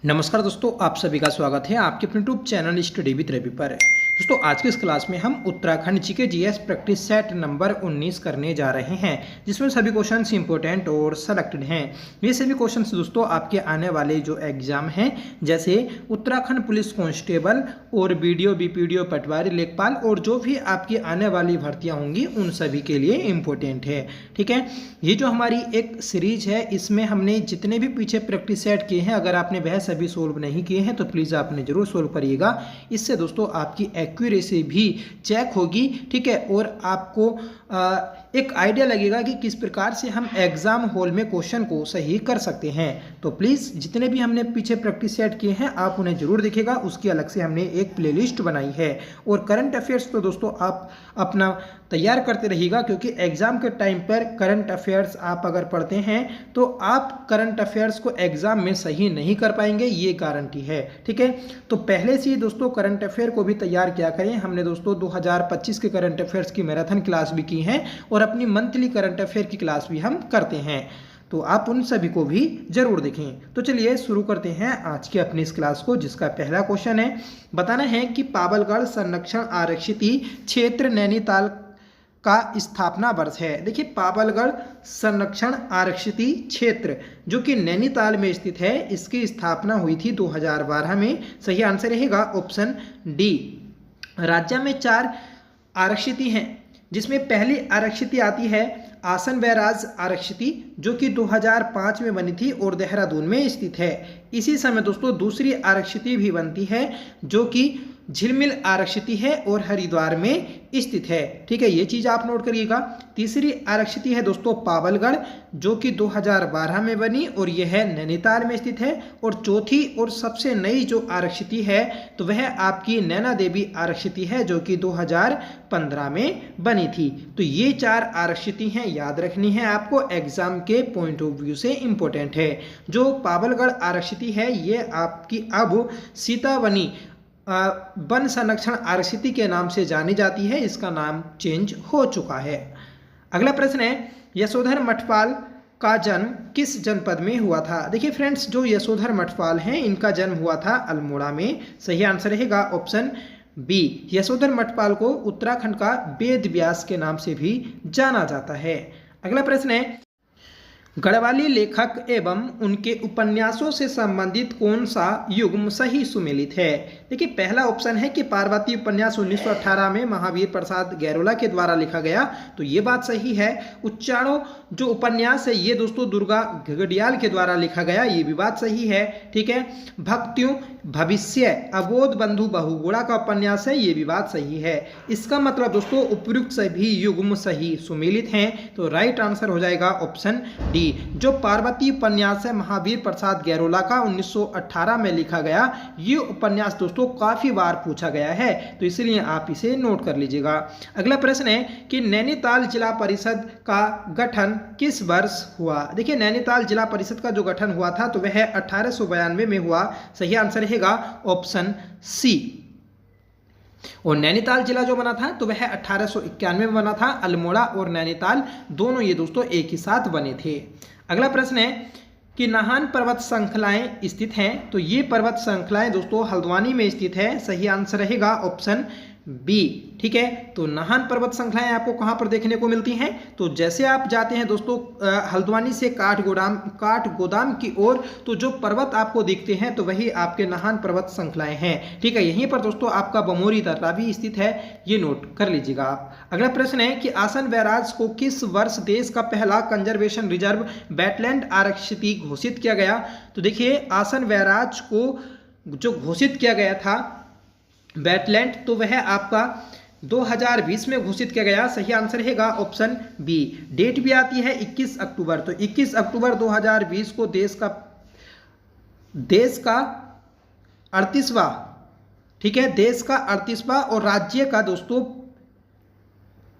नमस्कार दोस्तों, आप सभी का स्वागत है आपके अपने YouTube channel study with Ravi पर। दोस्तों आज की इस क्लास में हम Uttarakhand GK GS practice set number 19 करने जा रहे हैं, जिसमें सभी क्वेश्चंस इंपॉर्टेंट और सेलेक्टेड हैं। ये सभी क्वेश्चंस दोस्तों आपके आने वाले जो एग्जाम हैं, जैसे उत्तराखंड पुलिस कांस्टेबल और बीडीओ बीपीडीओ पटवारी लेखपाल और जो भी आपकी आने वाली भर्तियां होंगी उन सभी के लिए इम्पोर्टेंट है। ठीक है, ये जो हमारी एक सीरीज है, इसमें हमने जितने भी पीछे प्रैक्टिस सेट किए हैं, अगर आपने वह सभी सोल्व नहीं किए हैं तो प्लीज़ आपने जरूर सोल्व करिएगा। इससे दोस्तों आपकी एक्यूरेसी भी चेक होगी। ठीक है, और आपको एक आइडिया लगेगा कि किस प्रकार से हम एग्जाम हॉल में क्वेश्चन को सही कर सकते हैं। तो प्लीज़ जितने भी हमने पीछे प्रैक्टिस सेट किए हैं आप उन्हें जरूर देखिएगा। उसकी अलग से हमने एक प्लेलिस्ट बनाई है। और करंट अफेयर्स तो दोस्तों आप अपना तैयार करते रहिएगा, क्योंकि एग्जाम के टाइम पर करंट अफेयर्स आप अगर पढ़ते हैं तो आप करंट अफेयर्स को एग्जाम में सही नहीं कर पाएंगे, ये गारंटी है। ठीक है, तो पहले से ही दोस्तों करंट अफेयर को भी तैयार किया करें। हमने दोस्तों 2025 के करंट अफेयर्स की मैराथन क्लास भी की है और अपनी मंथली करंट अफेयर की क्लास भी हम करते हैं, तो आप उन सभी को भी जरूर देखें। तो चलिए शुरू करते हैं आज की अपनी इस क्लास को, जिसका पहला क्वेश्चन है, बताना है कि पाबलगढ़ संरक्षण आरक्षित क्षेत्र नैनीताल का स्थापना वर्ष है। देखिए, पाबलगढ़ संरक्षण आरक्षित क्षेत्र जो कि नैनीताल में स्थित है, इसकी स्थापना हुई थी 2012 में। सही आंसर रहेगा ऑप्शन डी। राज्य में 4 आरक्षित हैं, जिसमें पहली आरक्षित आती है आसन बैराज आरक्षित, जो कि 2005 में बनी थी और देहरादून में स्थित है। इसी समय दोस्तों दूसरी आरक्षित भी बनती है, जो कि झिलमिल आरक्षित है और हरिद्वार में स्थित है। ठीक है, ये चीज़ आप नोट करिएगा। तीसरी आरक्षित है दोस्तों पाबलगढ़, जो कि 2012 में बनी और यह है नैनीताल में स्थित है। और चौथी और सबसे नई जो आरक्षित है तो वह आपकी नैना देवी आरक्षित है, जो कि 2015 में बनी थी। तो ये 4 आरक्षित हैं, याद रखनी है आपको, एग्जाम के पॉइंट ऑफ व्यू से इंपॉर्टेंट है। जो पाबलगढ़ आरक्षित है ये आपकी अब सीतावनी वन संरक्षण आरक्षित के नाम से जानी जाती है, इसका नाम चेंज हो चुका है। अगला प्रश्न है, यशोधर मठपाल का जन्म किस जनपद में हुआ था। देखिए फ्रेंड्स, जो यशोधर मठपाल हैं इनका जन्म हुआ था अल्मोड़ा में। सही आंसर रहेगा ऑप्शन बी। यशोधर मठपाल को उत्तराखंड का वेद व्यास के नाम से भी जाना जाता है। अगला प्रश्न है, गढ़वाली लेखक एवं उनके उपन्यासों से संबंधित कौन सा युग्म सही सुमेलित है। देखिए, पहला ऑप्शन है कि पार्वती उपन्यास 1918 में महावीर प्रसाद गैरोला के द्वारा लिखा गया, तो ये बात सही है। उच्चारो जो उपन्यास है ये दोस्तों दुर्गा घड़ियाल के द्वारा लिखा गया, ये भी बात सही है। ठीक है, भक्तियों भविष्य अबोध बंधु बहुगुणा का उपन्यास है, ये भी बात सही है। इसका मतलब दोस्तों उपयुक्त सभी युग्म सही सुमेलित हैं, तो राइट आंसर हो जाएगा ऑप्शन डी। जो पार्वती उपन्यास है महावीर प्रसाद गैरोला का 1918 में लिखा गया, ये उपन्यास दोस्तों काफी बार पूछा गया है, तो इसलिए आप इसे नोट कर लीजिएगा। अगला प्रश्न है कि नैनीताल जिला परिषद का गठन किस वर्ष हुआ। देखिए, नैनीताल जिला परिषद का जो गठन हुआ था तो वह 1892 में हुआ। सही आंसर रहेगा ऑप्शन सी। और नैनीताल जिला जो बना था तो वह 1891 में बना था। अल्मोड़ा और नैनीताल दोनों ये दोस्तों एक ही साथ बने थे। अगला प्रश्न है कि नाहन पर्वत श्रृंखलाएं स्थित हैं, तो ये पर्वत श्रृंखलाएं दोस्तों हल्द्वानी में स्थित है। सही आंसर रहेगा ऑप्शन बी। ठीक है, तो नाहन पर्वत श्रृंखलाएं आपको कहां पर देखने को मिलती हैं, तो जैसे आप जाते हैं दोस्तों हल्द्वानी से काठगोदाम की ओर, तो जो पर्वत आपको दिखते हैं तो वही आपके नाहन पर्वत श्रृंखलाएं हैं। ठीक है, यहीं पर दोस्तों आपका बमोरी दर्रा भी स्थित है, ये नोट कर लीजिएगा आप। अगला प्रश्न है कि आसन बैराज को किस वर्ष देश का पहला कंजर्वेशन रिजर्व वेटलैंड आरक्षित घोषित किया गया। तो देखिए, आसन बैराज को जो घोषित किया गया था वेटलैंड, तो वह आपका 2020 में घोषित किया गया। सही आंसर रहेगा ऑप्शन बी। डेट भी आती है 21 अक्टूबर, तो 21 अक्टूबर 2020 को देश का 38वां, ठीक है, देश का 38वां और राज्य का दोस्तों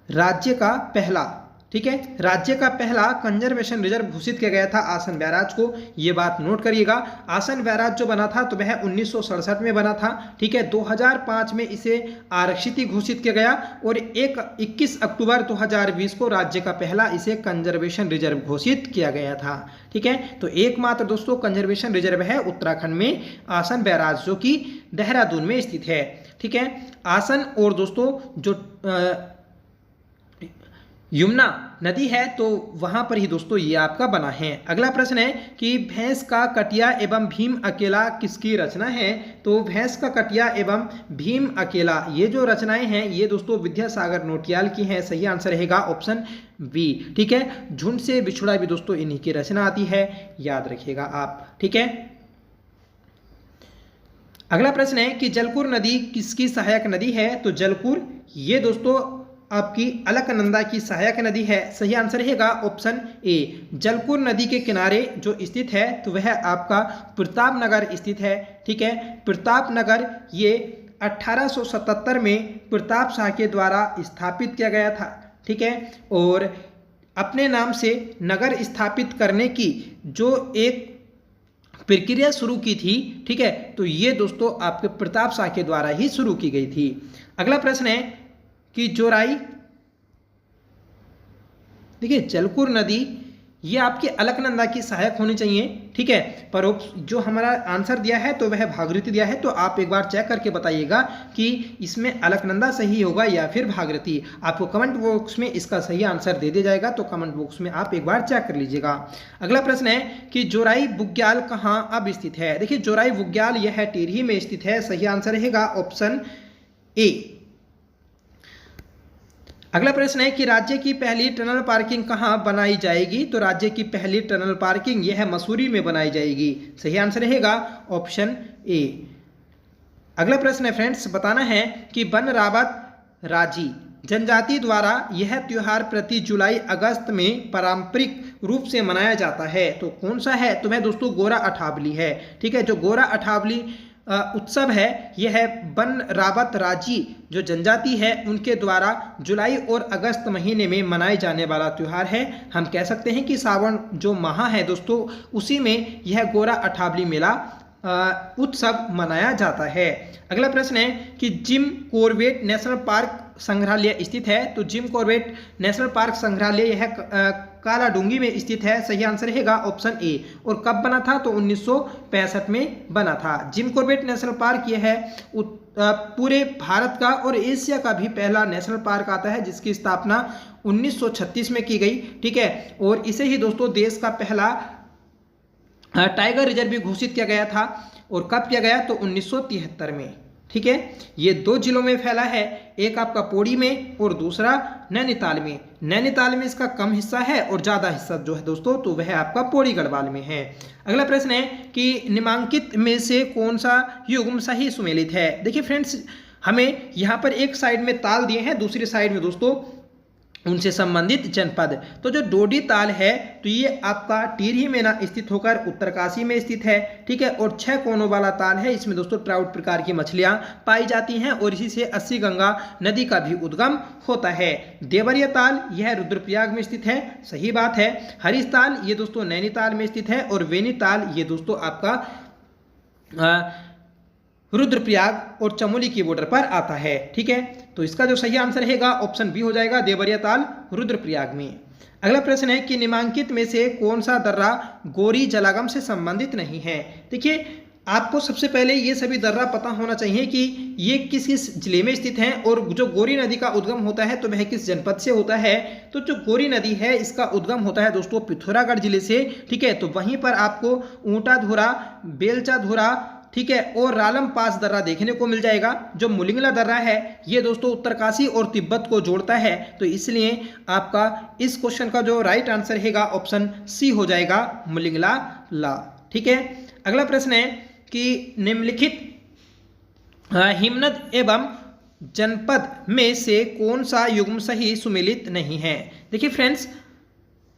राज्य का पहला ठीक है। राज्य का पहला कंजर्वेशन रिजर्व घोषित किया गया था आसन बैराज को, ये बात नोट करिएगा। आसन बैराज जो बना था तो वह 1967 में बना था, ठीक है। 2005 में इसे आरक्षित घोषित किया गया और 21 अक्टूबर 2020 को राज्य का पहला इसे कंजर्वेशन रिजर्व घोषित किया गया था, ठीक है। तो एकमात्र दोस्तों कंजर्वेशन रिजर्व है उत्तराखंड में आसन बैराज, जो कि देहरादून में स्थित है, ठीक है। आसन और दोस्तों जो यमुना नदी है तो वहां पर ही दोस्तों ये आपका बना है। अगला प्रश्न है कि भैंस का कटिया एवं भीम अकेला किसकी रचना है? तो भैंस का कटिया एवं भीम अकेला ये जो रचनाएं हैं ये दोस्तों विद्यासागर नौटियाल की हैं। सही आंसर रहेगा ऑप्शन बी, ठीक है। झुंड से बिछुड़ा भी दोस्तों इन्हीं की रचना आती है, याद रखिएगा आप, ठीक है। अगला प्रश्न है कि जलकुर नदी किसकी सहायक नदी है? तो जलकुर ये दोस्तों आपकी अलकनंदा की सहायक नदी है। सही आंसर रहेगा ऑप्शन ए। जलकुर नदी के किनारे जो स्थित है तो वह आपका प्रतापनगर स्थित है, ठीक है। प्रतापनगर ये 1877 में प्रताप शाह के द्वारा स्थापित किया गया था, ठीक है। और अपने नाम से नगर स्थापित करने की जो एक प्रक्रिया शुरू की थी, ठीक है, तो ये दोस्तों आपके प्रताप शाह के द्वारा ही शुरू की गई थी। अगला प्रश्न है कि जोराई, देखिए जलकुर नदी ये आपकी अलकनंदा की सहायक होनी चाहिए, ठीक है, पर जो हमारा आंसर दिया है तो वह भागीरथी दिया है। तो आप एक बार चेक करके बताइएगा कि इसमें अलकनंदा सही होगा या फिर भागीरथी। आपको कमेंट बॉक्स में इसका सही आंसर दे दिया जाएगा, तो कमेंट बॉक्स में आप एक बार चेक कर लीजिएगा। अगला प्रश्न है कि जोराई बुग्याल कहाँ अब स्थित है? देखिए जोराई बुग्याल यह टिहरी में स्थित है। सही आंसर रहेगा ऑप्शन ए। अगला प्रश्न है कि राज्य की पहली टनल पार्किंग कहाँ बनाई जाएगी? तो राज्य की पहली टनल पार्किंग यह मसूरी में बनाई जाएगी। सही आंसर रहेगा ऑप्शन ए। अगला प्रश्न है फ्रेंड्स, बताना है कि वन रावत राजी जनजाति द्वारा यह त्योहार प्रति जुलाई अगस्त में पारंपरिक रूप से मनाया जाता है, तो कौन सा है? तो वह दोस्तों गोरा अठावली है, ठीक है। जो गोरा अठावली उत्सव है यह है वन रावत राजी जो जनजाति है उनके द्वारा जुलाई और अगस्त महीने में मनाए जाने वाला त्यौहार है। हम कह सकते हैं कि सावन जो माह है दोस्तों उसी में यह गोरा अठावली मेला उत्सव मनाया जाता है। अगला प्रश्न है कि जिम कॉर्बेट नेशनल पार्क संग्रहालय स्थित है? तो जिम कॉर्बेट नेशनल पार्क संग्रहालय यह कालाडूंगी में स्थित है। सही आंसर रहेगा ऑप्शन ए। और कब बना था? तो 1965 में बना था। जिम कॉर्बेट नेशनल पार्क यह है पूरे भारत का और एशिया का भी पहला नेशनल पार्क आता है जिसकी स्थापना 1936 में की गई, ठीक है। और इसे ही दोस्तों देश का पहला टाइगर रिजर्व भी घोषित किया गया था। और कब किया गया? तो 1973 में, ठीक है। ये दो जिलों में फैला है, एक आपका पौड़ी में और दूसरा नैनीताल में। नैनीताल में इसका कम हिस्सा है और ज़्यादा हिस्सा जो है दोस्तों तो वह आपका पौड़ी गढ़वाल में है। अगला प्रश्न है कि निम्नलिखित में से कौन सा युग्म सही सुमेलित है? देखिए फ्रेंड्स, हमें यहाँ पर एक साइड में ताल दिए हैं, दूसरी साइड में दोस्तों उनसे संबंधित जनपद। तो जो डोडी ताल है तो ये आपका टिहरी में ना स्थित होकर उत्तरकाशी में स्थित है, ठीक है। और 6 कोनों वाला ताल है, इसमें दोस्तों ट्राउट प्रकार की मछलियां पाई जाती हैं और इसी से 80 गंगा नदी का भी उद्गम होता है। देवरिया ताल यह रुद्रप्रयाग में स्थित है, सही बात है। हरीश ताल ये दोस्तों नैनीताल में स्थित है और वेनी ताल ये दोस्तों आपका रुद्रप्रयाग और चमोली की बॉर्डर पर आता है, ठीक है। तो इसका जो सही आंसर रहेगा ऑप्शन बी हो जाएगा, देवरिया ताल रुद्रप्रयाग में। अगला प्रश्न है कि निम्नलिखित में से कौन सा दर्रा गौरी जलागम से संबंधित नहीं है? देखिए आपको सबसे पहले ये सभी दर्रा पता होना चाहिए कि ये किस किस जिले में स्थित हैं और जो गौरी नदी का उद्गम होता है तो वह किस जनपद से होता है। तो जो गौरी नदी है इसका उद्गम होता है दोस्तों पिथौरागढ़ जिले से, ठीक है। तो वहीं पर आपको ऊंटा धुरा, बेलचा धुरा, ठीक है, और रालम पास दर्रा देखने को मिल जाएगा। जो मुलिंगला दर्रा है ये दोस्तों उत्तरकाशी और तिब्बत को जोड़ता है, तो इसलिए आपका इस क्वेश्चन का जो राइट आंसर रहेगा ऑप्शन सी हो जाएगा, मुलिंगला ला, ठीक है। अगला प्रश्न है कि निम्नलिखित हिमनद एवं जनपद में से कौन सा युग्म सही सुमेलित नहीं है? देखिए फ्रेंड्स,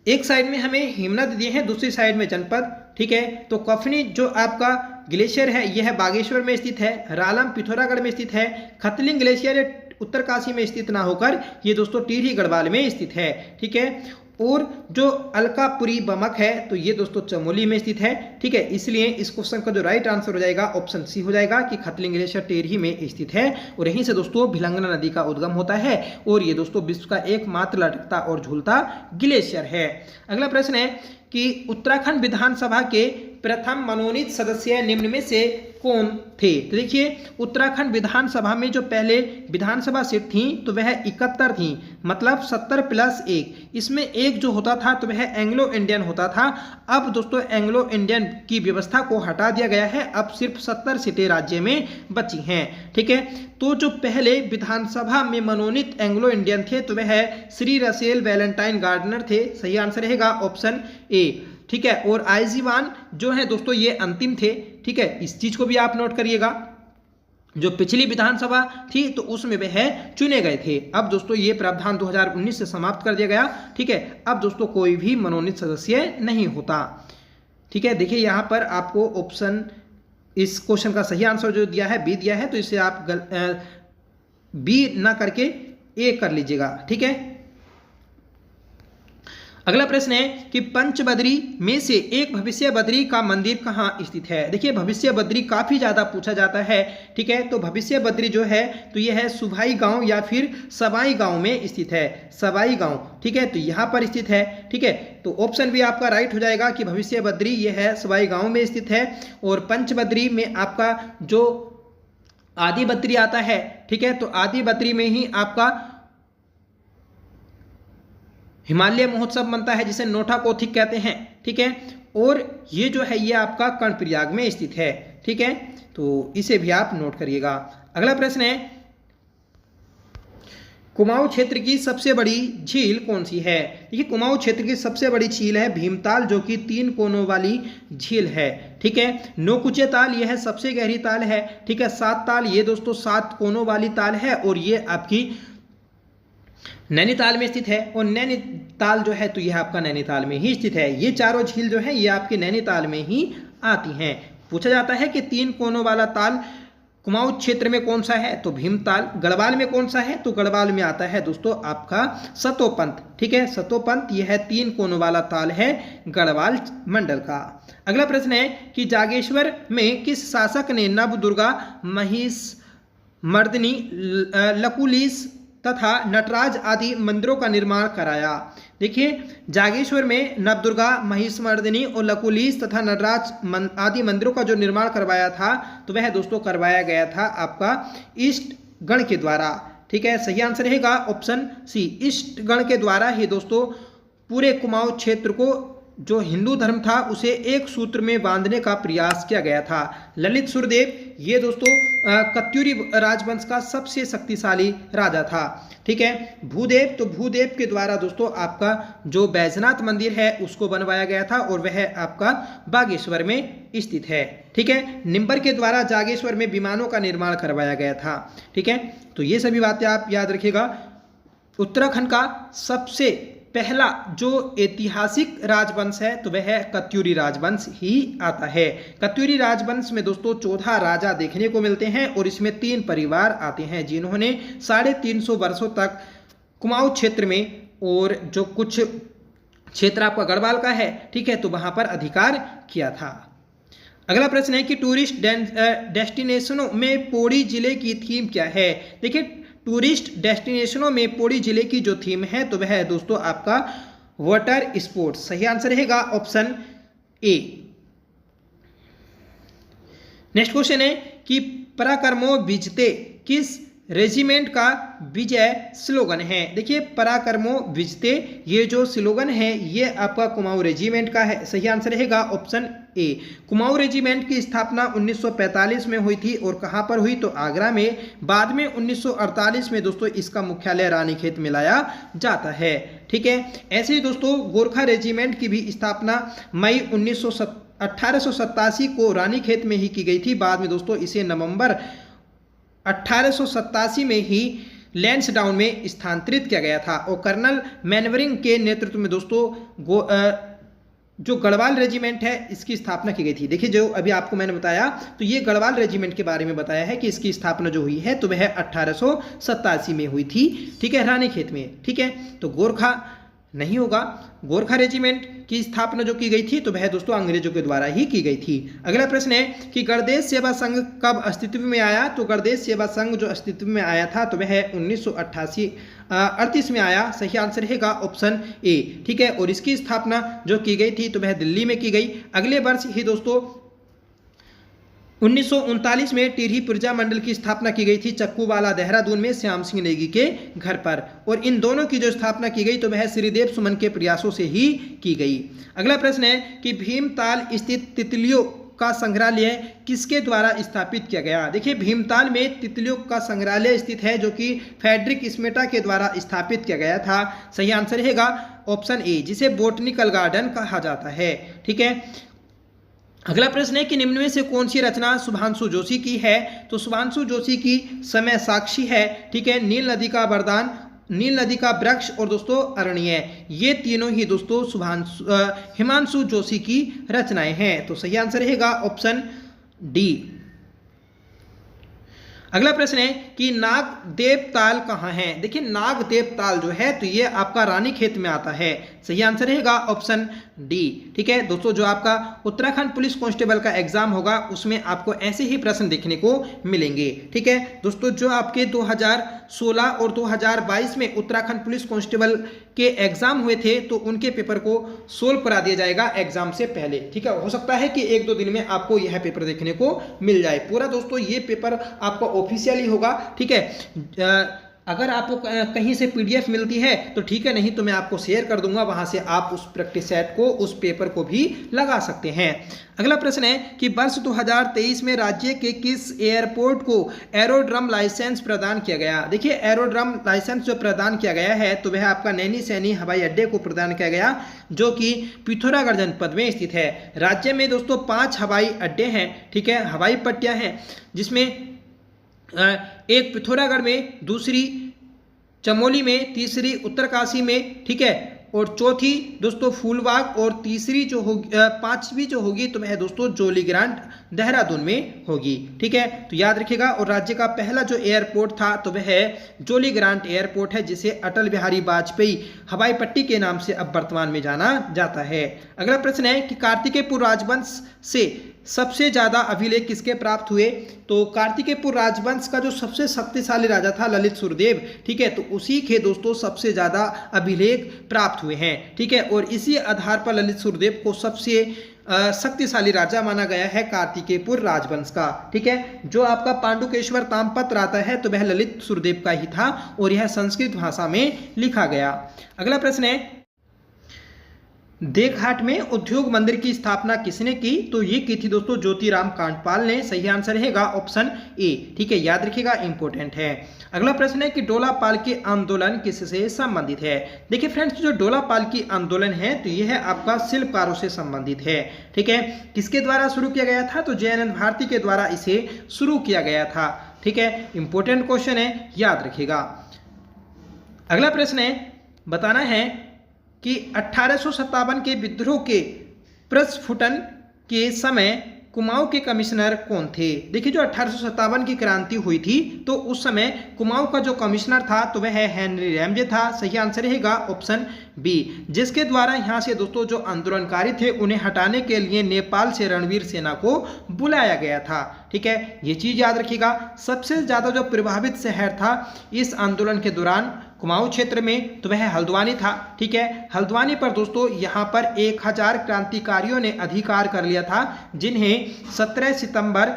एक साइड में हमें हिमनद दिए हैं, दूसरी साइड में जनपद, ठीक है। तो कफनी जो आपका ग्लेशियर है यह बागेश्वर में स्थित है, रालम पिथौरागढ़ में स्थित है, खतलिंग ग्लेशियर उत्तरकाशी में स्थित ना होकर ये दोस्तों टिहरी गढ़वाल में स्थित है। ठीक है, और जो अलकापुरी बमक है तो ये दोस्तों चमोली में स्थित है। ठीक है, इसलिए इस क्वेश्चन का जो राइट आंसर हो जाएगा ऑप्शन सी हो जाएगा कि खतलिंग ग्लेशियर टिहरी में स्थित है और यहीं से दोस्तों भिलंगना नदी का उद्गम होता है और ये दोस्तों विश्व का एकमात्र लटकता और झूलता ग्लेशियर है। अगला प्रश्न है कि उत्तराखंड विधानसभा के प्रथम मनोनीत सदस्य निम्न में से कौन थे। तो देखिए, उत्तराखंड विधानसभा में जो पहले विधानसभा सीट थी तो वह 71 थी, मतलब 70 + 1। इसमें एक जो होता था तो वह एंग्लो इंडियन होता था। अब दोस्तों एंग्लो इंडियन की व्यवस्था को हटा दिया गया है, अब सिर्फ 70 सीटें राज्य में बची हैं। ठीक है, तो जो पहले विधानसभा में मनोनीत एंग्लो इंडियन थे तो वह श्री रसेल वैलेंटाइन गार्डनर थे। सही आंसर रहेगा ऑप्शन ए। ठीक है, और आइजीवान जो है दोस्तों ये अंतिम थे। ठीक है, इस चीज को भी आप नोट करिएगा। जो पिछली विधानसभा थी तो उसमें वह चुने गए थे। अब दोस्तों ये प्रावधान 2019 से समाप्त कर दिया गया। ठीक है, अब दोस्तों कोई भी मनोनीत सदस्य नहीं होता। ठीक है, देखिए यहाँ पर आपको ऑप्शन, इस क्वेश्चन का सही आंसर जो दिया है बी दिया है, तो इसे आप बी ना करके ए कर लीजिएगा। ठीक है, अगला प्रश्न है कि पंचबद्री में से एक भविष्य बद्री का मंदिर कहाँ स्थित है। देखिए, भविष्य बद्री काफी ज्यादा पूछा जाता है। ठीक है, तो भविष्य बद्री जो है तो यह है सुभाई गांव या फिर सवाई गांव में स्थित है। सवाई गांव, ठीक है, तो यहाँ पर स्थित है। ठीक है, तो ऑप्शन भी आपका राइट हो जाएगा कि भविष्य बद्री यह है सवाई गांव में स्थित है। और पंचबद्री में आपका जो आदि बद्री आता है, ठीक है, तो आदि बद्री में ही आपका हिमालय महोत्सव बनता है जिसे नोटा कौथिक कहते हैं। ठीक है, और ये जो है ये आपका कर्णप्रयाग में स्थित है। ठीक है, तो इसे भी आप नोट करिएगा। अगला प्रश्न है, कुमाऊं क्षेत्र की सबसे बड़ी झील कौन सी है। देखिए, कुमाऊं क्षेत्र की सबसे बड़ी झील है भीमताल, जो कि 3 कोनों वाली झील है। ठीक है, नौकुचे ताल यह है सबसे गहरी ताल है। ठीक है, 7 ताल ये दोस्तों 7 कोनों वाली ताल है और ये आपकी नैनीताल में स्थित है। और नैनीताल जो है तो यह आपका नैनीताल में ही स्थित है। ये चारों झील जो है ये आपके नैनीताल में ही आती हैं। पूछा जाता है कि 3 कोनों वाला ताल कुमाऊं क्षेत्र में कौन सा है, तो भीमताल। गढ़वाल में कौन सा है, तो गढ़वाल में आता है दोस्तों आपका सतोपंत। ठीक है, सतोपंत यह 3 कोनों वाला ताल है गढ़वाल मंडल का। अगला प्रश्न है कि जागेश्वर में किस शासक ने नवदुर्गा, महिष मर्दिनी, लकुलिस तथा नटराज आदि मंदिरों का निर्माण कराया। देखिए, जागेश्वर में नवदुर्गा, महिषमर्दिनी और लकुलिस तथा नटराज आदि मंदिरों का जो निर्माण करवाया था तो वह दोस्तों करवाया गया था आपका ईस्ट गण के द्वारा। ठीक है, सही आंसर रहेगा ऑप्शन सी, ईस्ट गण के ही दोस्तों पूरे कुमाऊं क्षेत्र को जो हिंदू धर्म था उसे एक सूत्र में बांधने का प्रयास किया गया था। ललित सुरदेव ये दोस्तों कत्यूरी राजवंश का सबसे शक्तिशाली राजा था। ठीक है, भूदेव, तो भूदेव के द्वारा दोस्तों आपका जो बैजनाथ मंदिर है उसको बनवाया गया था और वह आपका बागेश्वर में स्थित है। ठीक है, निम्बर के द्वारा जागेश्वर में विमानों का निर्माण करवाया गया था। ठीक है, तो ये सभी बातें आप याद रखिएगा। उत्तराखंड का सबसे पहला जो ऐतिहासिक राजवंश है तो वह कत्यूरी राजवंश ही आता है। कत्यूरी राजवंश में दोस्तों 14 राजा देखने को मिलते हैं और इसमें 3 परिवार आते हैं जिन्होंने 350 वर्षों तक कुमाऊं क्षेत्र में और जो कुछ क्षेत्र आपका गढ़वाल का है, ठीक है, तो वहां पर अधिकार किया था। अगला प्रश्न है कि टूरिस्ट डेस्टिनेशनों में पौड़ी जिले की थीम क्या है। देखिए, टूरिस्ट डेस्टिनेशनों में पौड़ी जिले की जो थीम है तो वह है दोस्तों आपका वाटर स्पोर्ट्स। सही आंसर रहेगा ऑप्शन ए। नेक्स्ट क्वेश्चन है कि पराक्रमो विजते किस रेजिमेंट का विजय स्लोगन है। देखिए, पराक्रमो विजते ये जो स्लोगन है ये आपका कुमाऊं रेजिमेंट का है। सही आंसर रहेगा ऑप्शन ए। कुमाऊं रेजिमेंट की स्थापना 1945 में हुई थी और कहां पर हुई, तो आगरा में। बाद में 1948 में दोस्तों इसका मुख्यालय रानीखेत में लाया जाता है। ठीक है, ऐसे ही दोस्तों गोरखा रेजिमेंट की भी स्थापना मई 1887 को रानीखेत में ही की गई थी। बाद में दोस्तों इसे नवंबर 1887 में ही लैंसडाउन में स्थानांतरित किया गया था और कर्नल मैनवरिंग के नेतृत्व में दोस्तों जो गढ़वाल रेजिमेंट है इसकी स्थापना की गई थी। देखिए जो अभी आपको मैंने बताया तो ये गढ़वाल रेजिमेंट के बारे में बताया है कि इसकी स्थापना जो हुई है तो वह 1887 में हुई थी, ठीक है, रानीखेत में, ठीक है। तो गोरखा नहीं होगा, गोरखा रेजिमेंट की स्थापना जो की गई थी तो वह दोस्तों अंग्रेजों के द्वारा ही की गई थी। अगला प्रश्न है कि गणदेश सेवा संघ कब अस्तित्व में आया। तो गणदेश सेवा संघ जो अस्तित्व में आया था तो वह 1938 में आया। सही आंसर रहेगा ऑप्शन ए, ठीक है। और इसकी स्थापना जो की गई थी तो वह दिल्ली में की गई। अगले वर्ष ही दोस्तों 1939 में टिहरी प्रजा मंडल की स्थापना की गई थी चक्कूवाला देहरादून में श्याम सिंह नेगी के घर पर। और इन दोनों की जो स्थापना की गई तो वह श्रीदेव सुमन के प्रयासों से ही की गई। अगला प्रश्न है कि भीमताल स्थित तितलियों का संग्रहालय किसके द्वारा स्थापित किया गया। देखिए भीमताल में तितलियों का संग्रहालय स्थित है जो कि फ्रेडरिक स्मेटा के द्वारा स्थापित किया गया था। सही आंसर रहेगा ऑप्शन ए, जिसे बोटनिकल गार्डन कहा जाता है, ठीक है। अगला प्रश्न है कि निम्न में से कौन सी रचना शुभांशु जोशी की है। तो शुभांशु जोशी की समय साक्षी है, ठीक है, नील नदी का वरदान, नील नदी का वृक्ष और दोस्तों अरण्य, ये तीनों ही दोस्तों हिमांशु जोशी की रचनाएं हैं। तो सही आंसर रहेगा ऑप्शन डी। अगला प्रश्न है कि नागदेव ताल कहाँ है। देखिए नागदेव ताल जो है तो ये आपका रानीखेत में आता है। सही आंसर रहेगा ऑप्शन डी, ठीक है। दोस्तों जो आपका उत्तराखंड पुलिस कांस्टेबल का एग्जाम होगा उसमें आपको ऐसे ही प्रश्न देखने को मिलेंगे, ठीक है। दोस्तों जो आपके 2016 और 2022 में उत्तराखंड पुलिस कांस्टेबल के एग्जाम हुए थे तो उनके पेपर को सोल्व करा दिया जाएगा एग्जाम से पहले, ठीक है। हो सकता है कि 1-2 दिन में आपको यह पेपर देखने को मिल जाए। पूरा दोस्तों ये पेपर आपका ऑफिशियली होगा, ठीक है। अगर आपको कहीं से पीडीएफ मिलती है तो ठीक है, नहीं तो मैं आपको शेयर कर दूंगा, वहां से आप उस प्रैक्टिस सेट को, उस पेपर को भी लगा सकते हैं। अगला प्रश्न है कि वर्ष 2023 में राज्य के किस एयरपोर्ट को एरोड्रम लाइसेंस प्रदान किया गया। देखिए एरोड्रम लाइसेंस जो प्रदान किया गया है तो वह आपका नैनी सैनी हवाई अड्डे को प्रदान किया गया जो कि पिथौरागढ़ जनपद में स्थित है। राज्य में दोस्तों 5 हवाई अड्डे हैं, ठीक है, हवाई पट्टियां हैं, जिसमें एक पिथौरागढ़ में, दूसरी चमोली में, तीसरी उत्तरकाशी में, ठीक है, और चौथी दोस्तों फूलबाग, और तीसरी जो होगी, पांचवी जो होगी तो वह दोस्तों जोली ग्रांट देहरादून में होगी, ठीक है। तो याद रखिएगा। और राज्य का पहला जो एयरपोर्ट था तो वह जोली ग्रांट एयरपोर्ट है, जिसे अटल बिहारी वाजपेयी हवाई पट्टी के नाम से अब वर्तमान में जाना जाता है। अगला प्रश्न है कि कार्तिकेयपुर राजवंश से सबसे ज्यादा अभिलेख किसके प्राप्त हुए। तो कार्तिकेयपुर राजवंश का जो सबसे शक्तिशाली राजा था ललित सुरदेव, ठीक है, तो उसी के दोस्तों सबसे ज्यादा अभिलेख प्राप्त हुए हैं, ठीक है। और इसी आधार पर ललित सुरदेव को सबसे शक्तिशाली राजा माना गया है कार्तिकेयपुर राजवंश का, ठीक है। जो आपका पांडुकेश्वर ताम्रपत्र आता है तो वह ललित सुरदेव का ही था और यह संस्कृत भाषा में लिखा गया। अगला प्रश्न है देवघाट में उद्योग मंदिर की स्थापना किसने की। तो ये की थी दोस्तों ज्योतिराम कांडपाल ने। सही आंसर रहेगा ऑप्शन ए, ठीक है, याद रखिएगा, इंपॉर्टेंट है। अगला प्रश्न है कि डोला पालकी आंदोलन किससे संबंधित है। देखिए फ्रेंड्स जो डोला पालकी आंदोलन है तो यह है आपका शिल्पकारों से संबंधित है, ठीक है। किसके द्वारा शुरू किया गया था। तो जयानंद भारती के द्वारा इसे शुरू किया गया था, ठीक है। इंपॉर्टेंट क्वेश्चन है, याद रखिएगा। अगला प्रश्न है बताना है कि 1857 के विद्रोह के प्रस्फुटन के समय कुमाऊं के कमिश्नर कौन थे। देखिए जो 1857 की क्रांति हुई थी तो उस समय कुमाऊं का जो कमिश्नर था तो वह हेनरी रैमजे था। सही आंसर रहेगा ऑप्शन बी, जिसके द्वारा यहाँ से दोस्तों जो आंदोलनकारी थे उन्हें हटाने के लिए नेपाल से रणवीर सेना को बुलाया गया था, ठीक है। ये चीज याद रखिएगा। सबसे ज्यादा जो प्रभावित शहर था इस आंदोलन के दौरान कुमाऊं क्षेत्र में तो वह हल्द्वानी था, ठीक है। हल्द्वानी पर दोस्तों यहाँ पर 1000 क्रांतिकारियों ने अधिकार कर लिया था, जिन्हें 17 सितंबर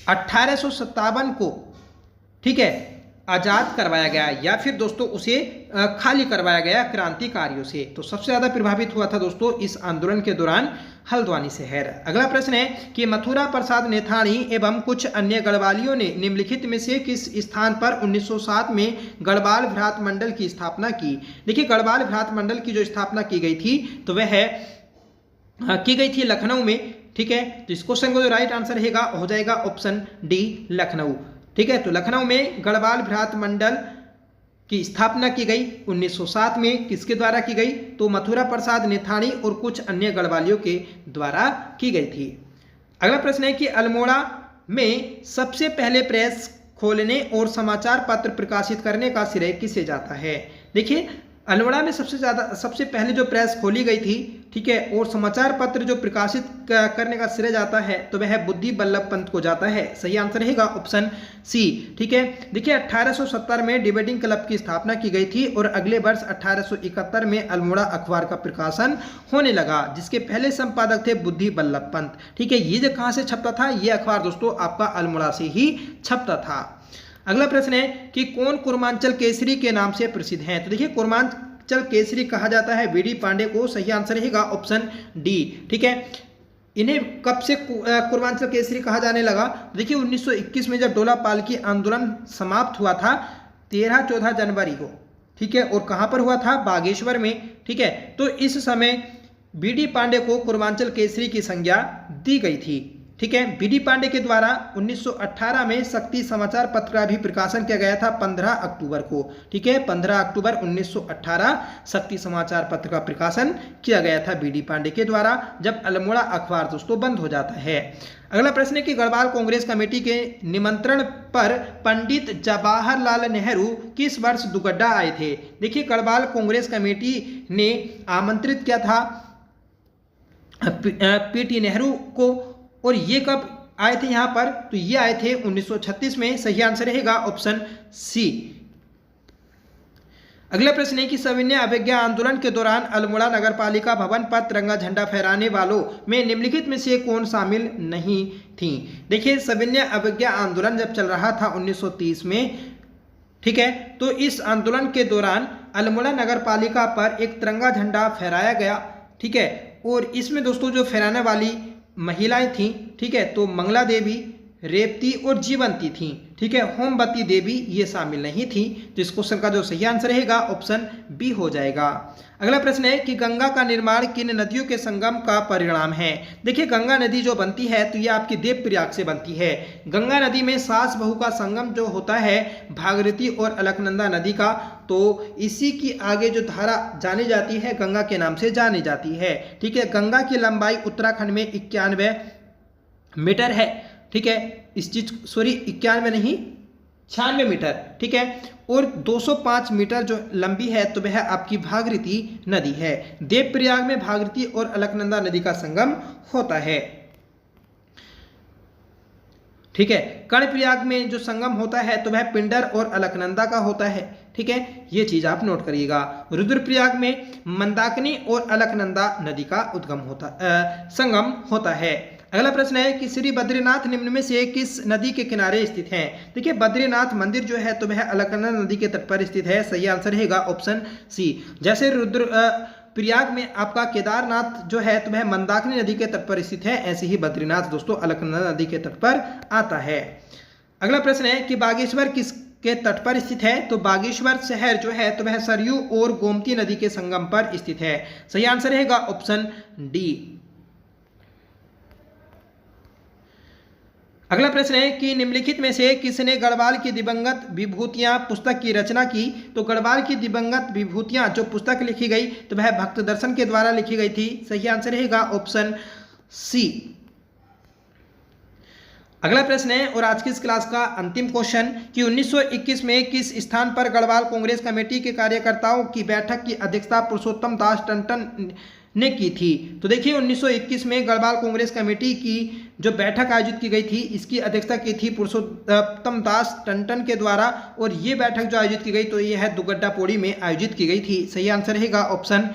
1857 को, ठीक है, आजाद करवाया गया या फिर दोस्तों उसे खाली करवाया गया क्रांतिकारियों से। तो सबसे ज्यादा प्रभावित हुआ था दोस्तों इस आंदोलन के दौरान हल्द्वानी शहर। अगला प्रश्न है कि मथुरा प्रसाद नेथानी एवं कुछ अन्य गढ़वालियों ने निम्नलिखित में से किस स्थान पर 1907 में गढ़वाल भ्रात मंडल की स्थापना की। देखिए गढ़वाल भ्रात मंडल की जो स्थापना की गई थी तो वह की गई थी लखनऊ में, ठीक है। तो इस क्वेश्चन का जो राइट आंसर रहेगा हो जाएगा ऑप्शन डी, लखनऊ, ठीक है। तो लखनऊ में गढ़वाल भ्रात मंडल की स्थापना की गई 1907 में। किसके द्वारा की गई? तो मथुरा प्रसाद नेथानी और कुछ अन्य गढ़वालियों के द्वारा की गई थी। अगला प्रश्न है कि अल्मोड़ा में सबसे पहले प्रेस खोलने और समाचार पत्र प्रकाशित करने का श्रेय किसे जाता है? देखिए, अल्मोड़ा में सबसे पहले जो प्रेस खोली गई थी, ठीक है, और समाचार पत्र जो प्रकाशित करने का श्रेय जाता है तो वह बुद्धि बल्लभ पंत को जाता है। सही आंसर रहेगा ऑप्शन सी। ठीक है, देखिए 1870 में डिबेटिंग क्लब की स्थापना की गई थी और अगले वर्ष 1871 में अल्मोड़ा अखबार का प्रकाशन होने लगा, जिसके पहले संपादक थे बुद्धि बल्लभ पंत। ठीक है, ये जो कहाँ से छपता था? ये अखबार दोस्तों आपका अल्मोड़ा से ही छपता था। अगला प्रश्न है कि कौन कुर्मांचल केसरी के नाम से प्रसिद्ध हैं? तो देखिए, कुर्मांचल केसरी कहा जाता है बीडी पांडे को। सही आंसर रहेगा ऑप्शन डी। ठीक है, इन्हें कब से कुर्मांचल केसरी कहा जाने लगा? देखिए 1921 में जब डोला पालकी आंदोलन समाप्त हुआ था 13-14 जनवरी को, ठीक है, और कहाँ पर हुआ था? बागेश्वर में। ठीक है, तो इस समय बीडी पांडे को कुर्मांचल केसरी की संज्ञा दी गई थी। ठीक है, बीडी पांडे के द्वारा 1918 में शक्ति समाचार पत्र का भी प्रकाशन किया गया था 15 अक्टूबर को। ठीक है, 15 अक्टूबर 1918 शक्ति समाचार पत्र का प्रकाशन किया गया था बीडी पांडे के द्वारा, जब अल्मोड़ा अखबार दोस्तों बंद हो जाता है। अगला प्रश्न है कि गढ़वाल कांग्रेस कमेटी के निमंत्रण पर पंडित जवाहरलाल नेहरू किस वर्ष दुगड्डा आए थे? देखिए, गढ़वाल कांग्रेस कमेटी ने आमंत्रित किया था पीटी नेहरू को, और ये कब आए थे यहाँ पर? तो ये आए थे 1936 में। सही आंसर रहेगा ऑप्शन सी। अगला प्रश्न है कि सविनय अवज्ञा आंदोलन के दौरान अल्मोड़ा नगरपालिका भवन पर तिरंगा झंडा फहराने वालों में निम्नलिखित में से कौन शामिल नहीं थी? देखिए, सविनय अवज्ञा आंदोलन जब चल रहा था 1930 में, ठीक है, तो इस आंदोलन के दौरान अल्मोड़ा नगरपालिका पर एक तिरंगा झंडा फहराया गया। ठीक है, और इसमें दोस्तों जो फहराने वाली महिलाएं थीं, ठीक है, तो मंगला देवी, रेवती और जीवंती थीं। ठीक है, होमवती देवी ये शामिल नहीं थी। तो इस क्वेश्चन का जो सही आंसर रहेगा ऑप्शन बी हो जाएगा। अगला प्रश्न है कि गंगा का निर्माण किन नदियों के संगम का परिणाम है? देखिए, गंगा नदी जो बनती है तो ये आपकी देवप्रयाग से बनती है। गंगा नदी में सास बहू का संगम जो होता है भागीरथी और अलकनंदा नदी का, तो इसी की आगे जो धारा जानी जाती है गंगा के नाम से जानी जाती है। ठीक है, गंगा की लंबाई उत्तराखंड में 91 मीटर है। ठीक है, इस चीज 91 नहीं 96 मीटर। ठीक है, और 205 मीटर जो लंबी है तो वह आपकी भागीरथी नदी है। देवप्रयाग में भागीरथी और अलकनंदा नदी का संगम होता है। ठीक है, कर्णप्रयाग में जो संगम होता है तो वह पिंडर और अलकनंदा का होता है। ठीक है, ये चीज आप नोट करिएगा। रुद्रप्रयाग में मंदाकिनी और अलकनंदा नदी का संगम होता है। अगला प्रश्न है कि श्री बद्रीनाथ निम्न में से किस नदी के किनारे स्थित है? देखिए, बद्रीनाथ मंदिर जो है तो वह अलकनंदा नदी के तट पर स्थित है। सही आंसर रहेगा ऑप्शन सी। जैसे प्रयाग में आपका केदारनाथ जो है तो वह मंदाकिनी नदी के तट पर स्थित है, ऐसे ही बद्रीनाथ दोस्तों अलकनंदा नदी के तट पर आता है। अगला प्रश्न है कि बागेश्वर किस के तट पर स्थित है? तो बागेश्वर शहर जो है तो वह सरयू और गोमती नदी के संगम पर स्थित है। सही आंसर रहेगा ऑप्शन डी। अगला प्रश्न है कि निम्नलिखित में से किसने गढ़वाल की दिवंगत विभूतियां पुस्तक की रचना की? तो गढ़वाल की दिवंगत विभूतियां जो पुस्तक लिखी गई तो वह भक्त दर्शन के द्वारा लिखी गई थी। सही आंसर रहेगा ऑप्शन सी। अगला प्रश्न है और आज की इस क्लास का अंतिम क्वेश्चन कि 1921 में किस स्थान पर गढ़वाल कांग्रेस कमेटी के कार्यकर्ताओं की बैठक की अध्यक्षता पुरुषोत्तम दास टंडन ने की थी? तो देखिए, 1921 में गढ़वाल कांग्रेस कमेटी की जो बैठक आयोजित की गई थी इसकी अध्यक्षता की थी पुरुषोत्तम दास टंडन के द्वारा, और ये बैठक जो आयोजित की गई तो ये है दुगड्डा पौड़ी में आयोजित की गई थी। सही आंसर रहेगा ऑप्शन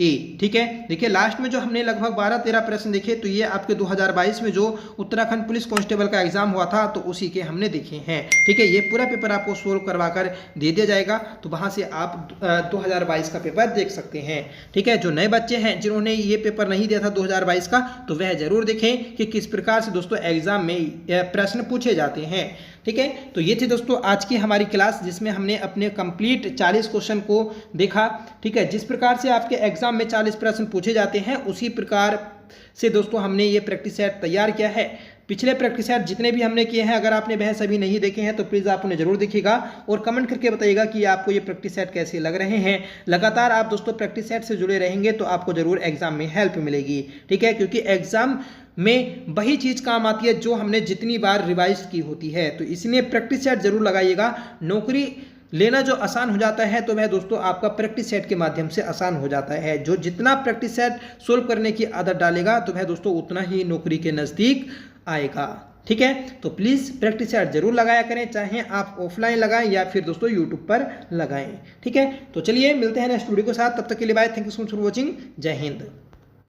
ए। ठीक है, देखिए लास्ट में जो हमने लगभग 12-13 प्रश्न देखे तो ये आपके 2022 में जो उत्तराखंड पुलिस कांस्टेबल का एग्जाम हुआ था तो उसी के हमने देखे हैं। ठीक है, ये पूरा पेपर आपको सोल्व करवा कर दे दिया जाएगा, तो वहाँ से आप 2022 का पेपर देख सकते हैं। ठीक है, जो नए बच्चे हैं जिन्होंने ये पेपर नहीं दिया था 2022 का तो वह जरूर देखें कि किस प्रकार से दोस्तों एग्जाम में प्रश्न पूछे जाते हैं। ठीक है, तो ये थी दोस्तों आज की हमारी क्लास जिसमें हमने अपने कंप्लीट 40 क्वेश्चन को देखा। ठीक है, जिस प्रकार से आपके एग्जाम में 40 प्रश्न पूछे जाते हैं उसी प्रकार से दोस्तों हमने ये प्रैक्टिस सेट तैयार किया है। पिछले प्रैक्टिस सेट जितने भी हमने किए हैं, अगर आपने वह सभी नहीं देखे हैं तो प्लीज़ आप उन्हें जरूर देखिएगा और कमेंट करके बताइएगा कि आपको ये प्रैक्टिस सेट कैसे लग रहे हैं। लगातार आप दोस्तों प्रैक्टिस सेट से जुड़े रहेंगे तो आपको जरूर एग्जाम में हेल्प मिलेगी, ठीक है, क्योंकि एग्जाम में वही चीज़ काम आती है जो हमने जितनी बार रिवाइज की होती है। तो इसलिए प्रैक्टिस सेट जरूर लगाइएगा। नौकरी लेना जो आसान हो जाता है तो वह दोस्तों आपका प्रैक्टिस सेट के माध्यम से आसान हो जाता है। जो जितना प्रैक्टिस सेट सोल्व करने की आदत डालेगा तो वह दोस्तों उतना ही नौकरी के नज़दीक आएगा, ठीक है। तो प्लीज़ प्रैक्टिस सेट जरूर लगाया करें, चाहे आप ऑफलाइन लगाएं या फिर दोस्तों यूट्यूब पर लगाएं, ठीक है। तो चलिए मिलते हैं नेक्स्ट वीडियो के साथ, तब तक के लिए bye. Thank you so much for watching. जय हिंद।